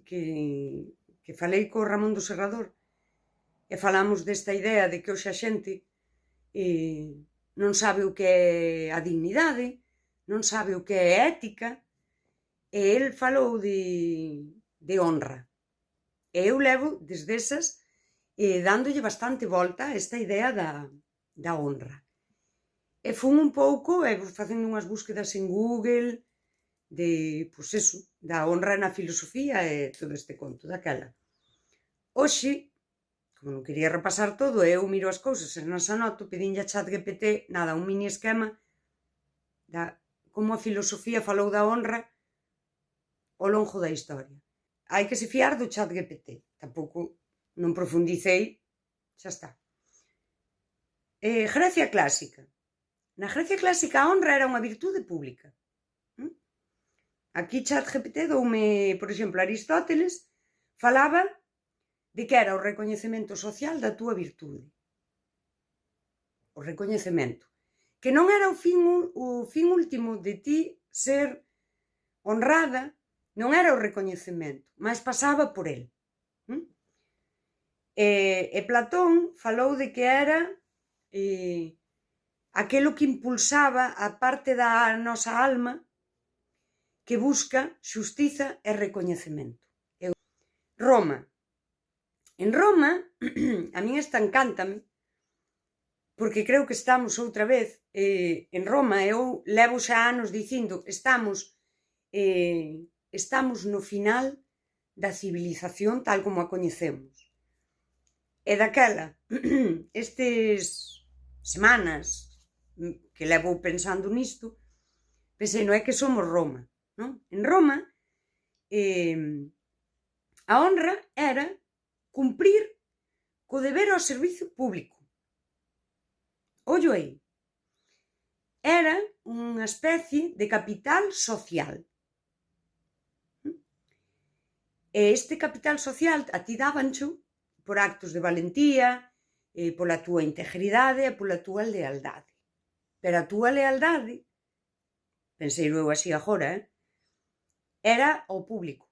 que falei co Ramón do Serrador e falamos desta idea de que hoxe a xente non sabe o que é a dignidade, non sabe o que é ética, e el falou de honra. E eu levo desde esas dándolle bastante volta a esta idea da honra. E fun un pouco, facendo unhas búsquedas en Google de, pois eso, da honra na filosofía e todo este conto daquela. Hoxe, como non quería repasar todo, eu miro as cousas e nas anoto, pedinlle a ChatGPT, nada, un mini esquema da como a filosofía falou da honra ao longo da historia. Hai que se fiar do ChatGPT, tampouco non profundicei, xa está. Grecia clásica. Na Grecia clásica a honra era unha virtude pública. Aquí ChatGPT doume, por exemplo, Aristóteles falaba de que era o recoñecemento social da túa virtude. O recoñecemento. Que non era o fin último de ti ser honrada, non era o recoñecemento, mas pasaba por el. E Platón falou de que era aquelo que impulsaba a parte da nosa alma que busca xustiza e recoñecemento. Roma. En Roma, a min esta encántame, porque creo que estamos outra vez en Roma, eu levo xa anos dicindo, estamos no final da civilización tal como a coñecemos. E daquela, estes semanas que levo pensando nisto, pensei, non é que somos Roma, non? En Roma, a honra era cumprir co deber ao servizo público. Ollo aí. Era unha especie de capital social. E este capital social a ti dábancho por actos de valentía, pola túa integridade e pola túa lealdade. Pero a túa lealdade, pensei eu así agora, era ao público.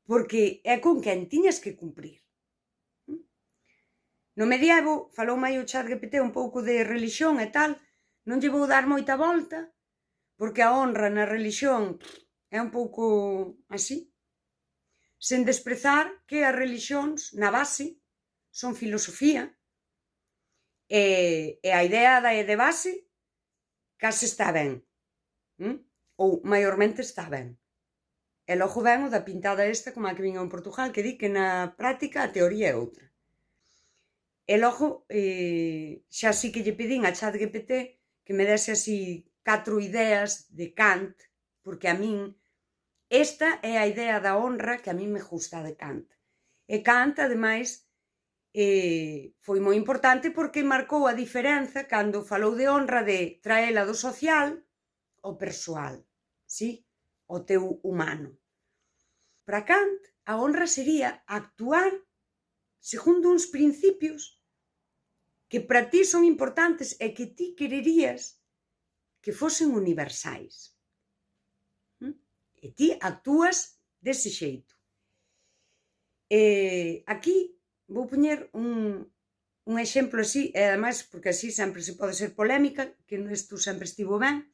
Porque é con quen tiñas que cumprir. No medievo, falou mai o ChatGPT un pouco de religión e tal, non lle vou dar moita volta, porque a honra na religión é un pouco así, sen desprezar que as religións, na base, son filosofía, e a idea de base case está ben, ou maiormente está ben. E logo ven o da pintada esta, como a que vin en Portugal, que di que na práctica a teoría é outra. E logo, xa sí que lle pedín a ChatGPT que me dese así 4 ideas de Kant, porque a min esta é a idea da honra que a min me gusta de Kant. E Kant, ademais, foi moi importante porque marcou a diferenza cando falou de honra de traela do social ao persoal, sí? O teu humano. Para Kant, a honra sería actuar segundo uns principios que para ti son importantes e que ti quererías que fosen universais. E ti actúas dese xeito. Aquí vou poñer un exemplo así, e ademais, porque así sempre se pode ser polémica, que isto sempre estivo ben.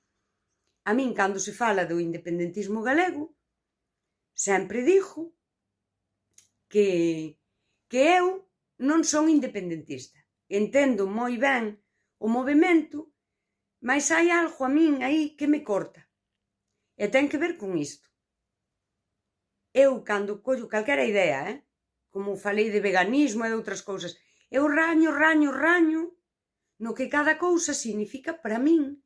A min, cando se fala do independentismo galego, sempre dixo que eu non son independentista. Entendo moi ben o movemento, mas hai algo a min aí que me corta. E ten que ver con isto. Eu, cando collo calquera idea, como falei de veganismo e de outras cousas, eu raño no que cada cousa significa para min,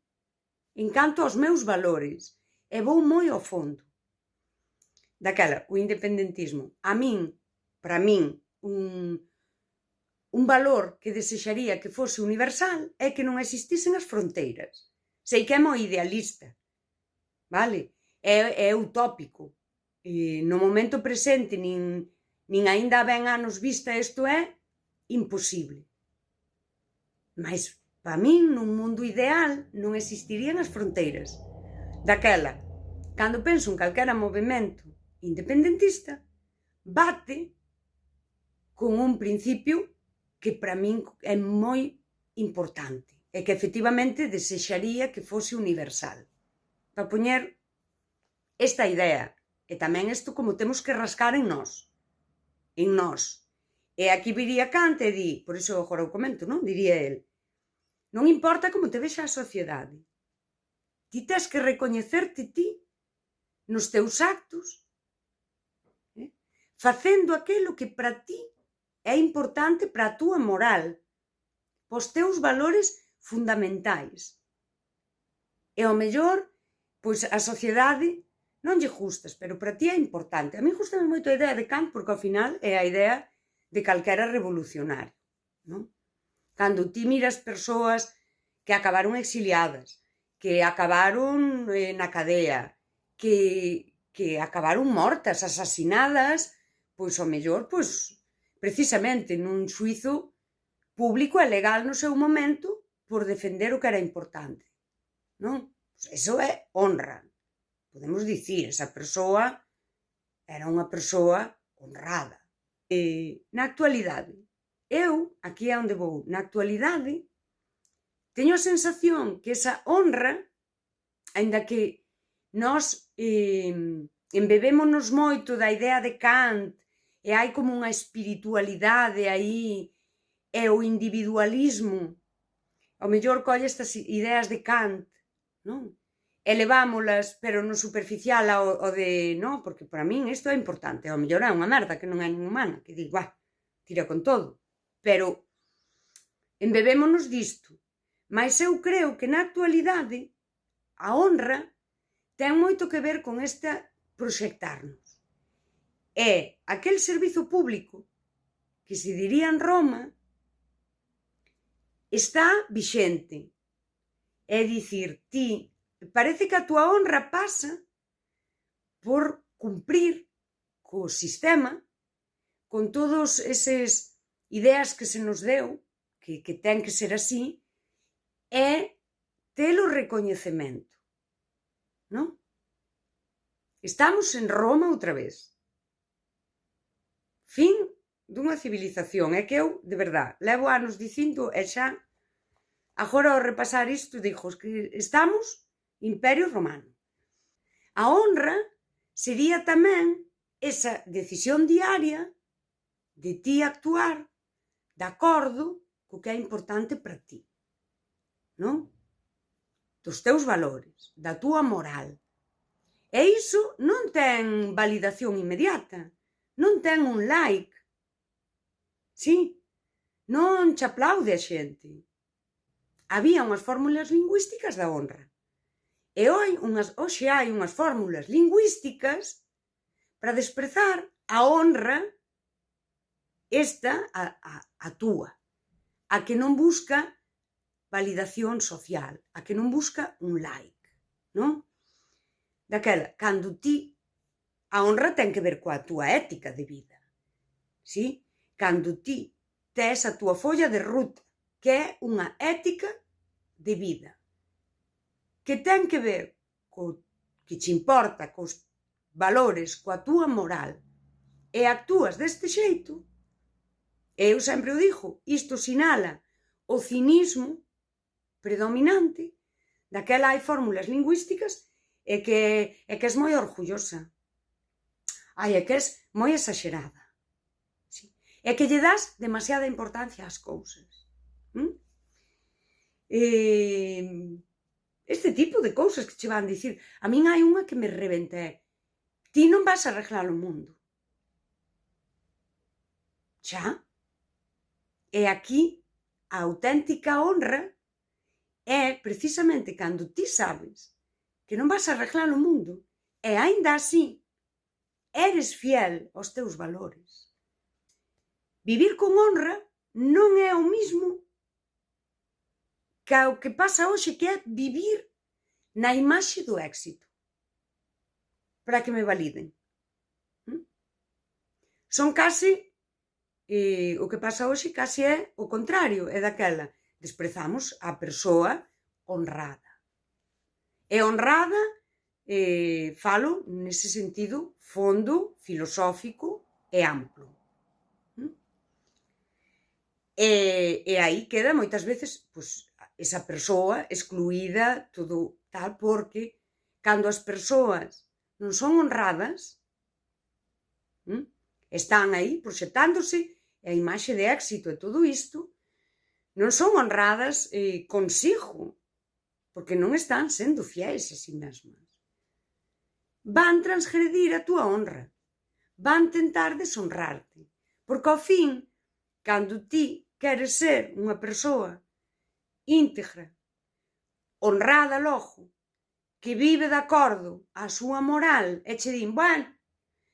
en canto aos meus valores, e vou moi ao fondo. Daquela, o independentismo, para min, un valor que desexaría que fose universal é que non existisen as fronteiras. Sei que é moi idealista, vale? É utópico. No momento presente, nin aínda ben anos vista, isto é imposible. Mas, para min, nun mundo ideal, non existirían as fronteiras. Daquela, cando penso en calquera movimento independentista bate con un principio que para min é moi importante e que efectivamente desexaría que fose universal. Para poñer esta idea, e tamén isto como temos que rascar en nós. E aquí viría Kant e di, por iso agora o comento, non? Diría el, non importa como te vexa a sociedade, ti tes que recoñecerte ti nos teus actos, facendo aquilo que para ti é importante para a túa moral, pos teus valores fundamentais. E ao mellor, pois a sociedade non lle gustas, pero para ti é importante. A mí gustame moito a idea de Kant porque ao final é a idea de calquera revolucionario, non? Cando ti miras persoas que acabaron exiliadas, que acabaron na cadea, que acabaron mortas, asasinadas, pois ao mellor, pois precisamente nun xuizo público e legal no seu momento por defender o que era importante, non? Eso é honra. Podemos dicir, esa persoa era unha persoa honrada. Na actualidade, aquí é onde vou, na actualidade, teño a sensación que esa honra, aínda que nós embebémonos moito da idea de Kant e hai como unha espiritualidade aí e o individualismo, ao mellor colle estas ideas de Kant, non? Elevámolas, pero no superficial ao de, non? Porque para min isto é importante, ao mellor é unha merda que non é nin humana, que digo, tira con todo, pero embebémonos disto. Mas eu creo que na actualidade a honra ten moito que ver con esta proxectarnos. É aquel servizo público que se diría en Roma está vixente. É dicir, ti parece que a túa honra pasa por cumprir co sistema, con todos eses ideas que se nos deu, que ten que ser así, e ter o recoñecemento, non? Estamos en Roma outra vez. Fin dunha civilización. É que eu, de verdad, levo anos dicindo e xa, agora ao repasar isto, digo que estamos Imperio Romano. A honra sería tamén esa decisión diaria de ti actuar de acordo co que é importante para ti, non? Dos teus valores, da túa moral. E iso non ten validación inmediata, non ten un like, sí, non che aplaude a xente. Había unhas fórmulas lingüísticas da honra. E hoxe hai unhas fórmulas lingüísticas para desprezar a honra esta, a túa, a que non busca validación social, a que non busca un like, non? Daquela, cando ti, a honra ten que ver coa túa ética de vida, sí? Cando ti tes a túa folla de ruta, que é unha ética de vida, que ten que ver co que che importa, cos valores, coa túa moral, e actúas deste xeito, e eu sempre o digo, isto sinala o cinismo predominante, daquela hai fórmulas lingüísticas e que és moi orgullosa. É que és moi exagerada. Sí. É que lle das demasiada importancia ás cousas. Este tipo de cousas que che van dicir. A min hai unha que me rebenté. Ti non vas a arreglar o mundo. Xa? E aquí a auténtica honra é precisamente cando ti sabes que non vas a arreglar o mundo e aínda así eres fiel aos teus valores. Vivir con honra non é o mismo que o que pasa hoxe, que é vivir na imaxe do éxito. Para que me validen. Son case, o que pasa hoxe case é o contrario, é daquela. Desprezamos a persoa honrada. E honrada falo nese sentido fondo, filosófico e amplo. E aí queda moitas veces, pois, esa persoa excluída, todo tal, porque cando as persoas non son honradas, están aí proxectándose, e a imaxe de éxito e todo isto, non son honradas consigo, porque non están sendo fiéis a si mesmas. Van transgredir a túa honra, van tentar deshonrarte, porque ao fin, cando ti queres ser unha persoa íntegra, honrada logo, que vive de acordo á súa moral, e che din, bueno,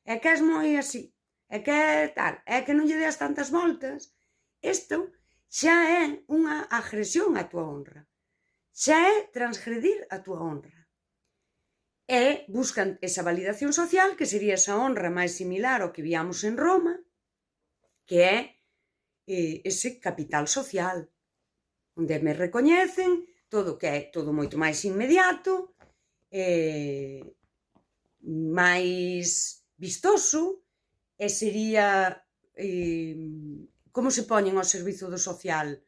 é que és moi así, é que é tal, é que non lle deas tantas voltas, isto xa é unha agresión á túa honra, xa é transgredir a túa honra. E buscan esa validación social, que sería esa honra máis similar ao que víamos en Roma, que é ese capital social, onde me recoñecen, todo que é todo moito máis inmediato, máis vistoso, e sería como se poñen ao servizo do social?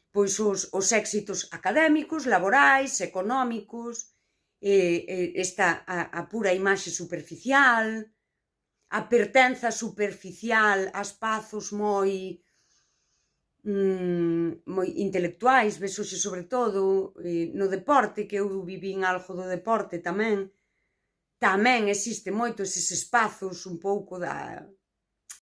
Pois os éxitos académicos, laborais, económicos, esta a pura imaxe superficial, a pertenza superficial a espazos moi intelectuais, ves hoxe sobre todo no deporte, que eu vivín algo do deporte tamén existe moito eses espazos un pouco da